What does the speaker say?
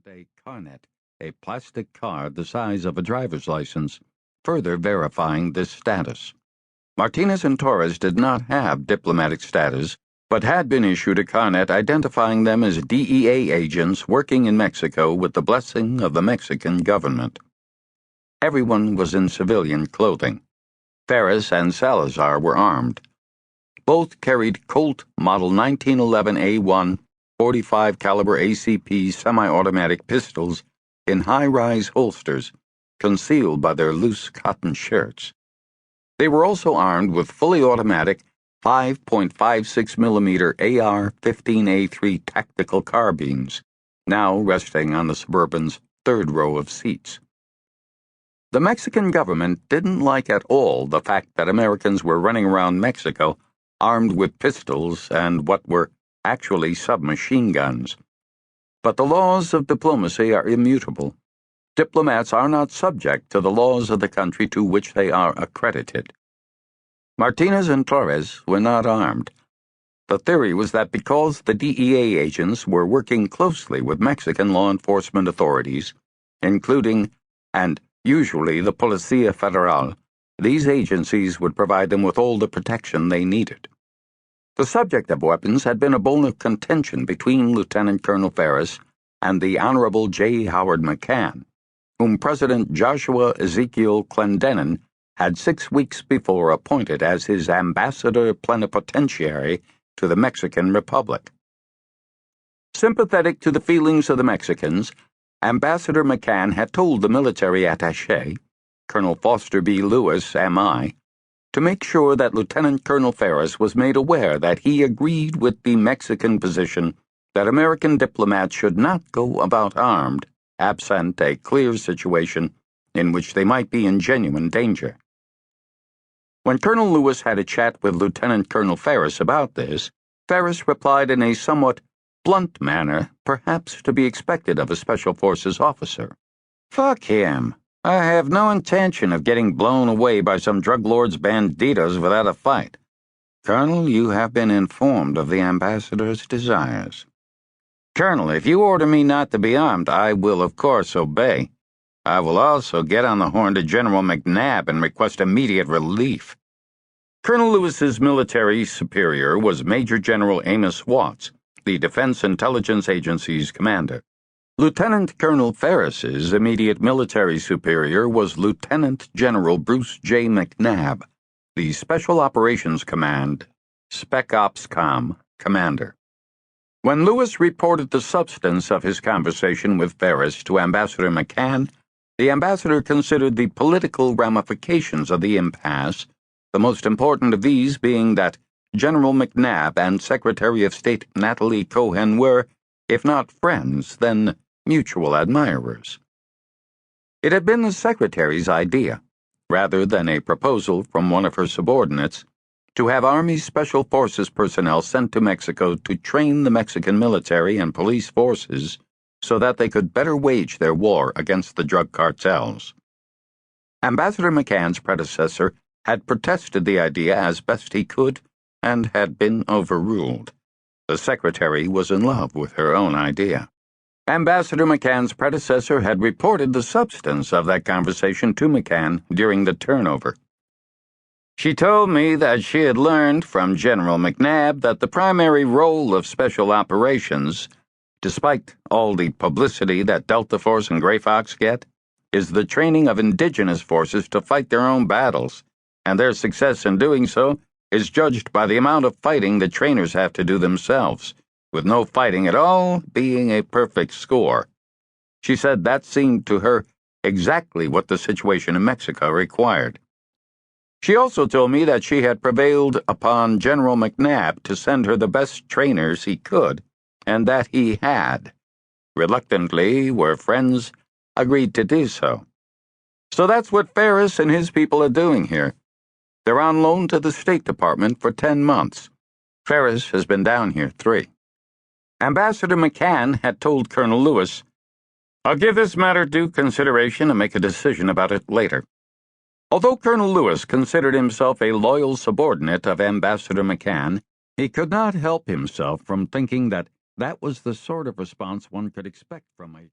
sent a carnet, a plastic card the size of a driver's license, further verifying this status. Martinez and Torres did not have diplomatic status, but had been issued a carnet identifying them as DEA agents working in Mexico with the blessing of the Mexican government. Everyone was in civilian clothing. Ferris and Salazar were armed. Both carried Colt Model 1911 A1 .45 caliber ACP semi-automatic pistols in high-rise holsters, concealed by their loose cotton shirts. They were also armed with fully automatic 5.56mm AR-15A3 tactical carbines, now resting on the Suburban's third row of seats. The Mexican government didn't like at all the fact that Americans were running around Mexico armed with pistols and what were actually submachine guns. But the laws of diplomacy are immutable. Diplomats are not subject to the laws of the country to which they are accredited. Martinez and Torres were not armed. The theory was that because the DEA agents were working closely with Mexican law enforcement authorities, including, and usually, the Policía Federal, these agencies would provide them with all the protection they needed. The subject of weapons had been a bone of contention between Lieutenant Colonel Ferris and the Honorable J. Howard McCann, whom President Joshua Ezekiel Clendenin had 6 weeks before appointed as his ambassador plenipotentiary to the Mexican Republic. Sympathetic to the feelings of the Mexicans, Ambassador McCann had told the military attaché, Colonel Foster B. Lewis, M.I., to make sure that Lieutenant Colonel Ferris was made aware that he agreed with the Mexican position that American diplomats should not go about armed, absent a clear situation in which they might be in genuine danger. When Colonel Lewis had a chat with Lieutenant Colonel Ferris about this, Ferris replied in a somewhat blunt manner, perhaps to be expected of a Special Forces officer. "Fuck him. I have no intention of getting blown away by some drug lord's banditos without a fight. Colonel, you have been informed of the ambassador's desires." "Colonel, if you order me not to be armed, I will of course obey. I will also get on the horn to General McNabb and request immediate relief." Colonel Lewis's military superior was Major General Amos Watts, the Defense Intelligence Agency's commander. Lieutenant Colonel Ferris's immediate military superior was Lieutenant General Bruce J. McNabb, the Special Operations Command, Spec Ops Com, commander. When Lewis reported the substance of his conversation with Ferris to Ambassador McCann, the ambassador considered the political ramifications of the impasse, the most important of these being that General McNabb and Secretary of State Natalie Cohen were, if not friends, then mutual admirers. It had been the secretary's idea, rather than a proposal from one of her subordinates, to have Army Special Forces personnel sent to Mexico to train the Mexican military and police forces so that they could better wage their war against the drug cartels. Ambassador McCann's predecessor had protested the idea as best he could and had been overruled. The secretary was in love with her own idea. Ambassador McCann's predecessor had reported the substance of that conversation to McCann during the turnover. "She told me that she had learned from General McNabb that the primary role of special operations, despite all the publicity that Delta Force and Gray Fox get, is the training of indigenous forces to fight their own battles, and their success in doing so is judged by the amount of fighting the trainers have to do themselves, with no fighting at all being a perfect score." She said that seemed to her exactly what the situation in Mexico required. She also told me that she had prevailed upon General McNabb to send her the best trainers he could, and that he had, reluctantly, where friends agreed to do so. So that's what Ferris and his people are doing here. They're on loan to the State Department for 10 months. Ferris has been down here 3. Ambassador McCann had told Colonel Lewis, "I'll give this matter due consideration and make a decision about it later." Although Colonel Lewis considered himself a loyal subordinate of Ambassador McCann, he could not help himself from thinking that that was the sort of response one could expect from a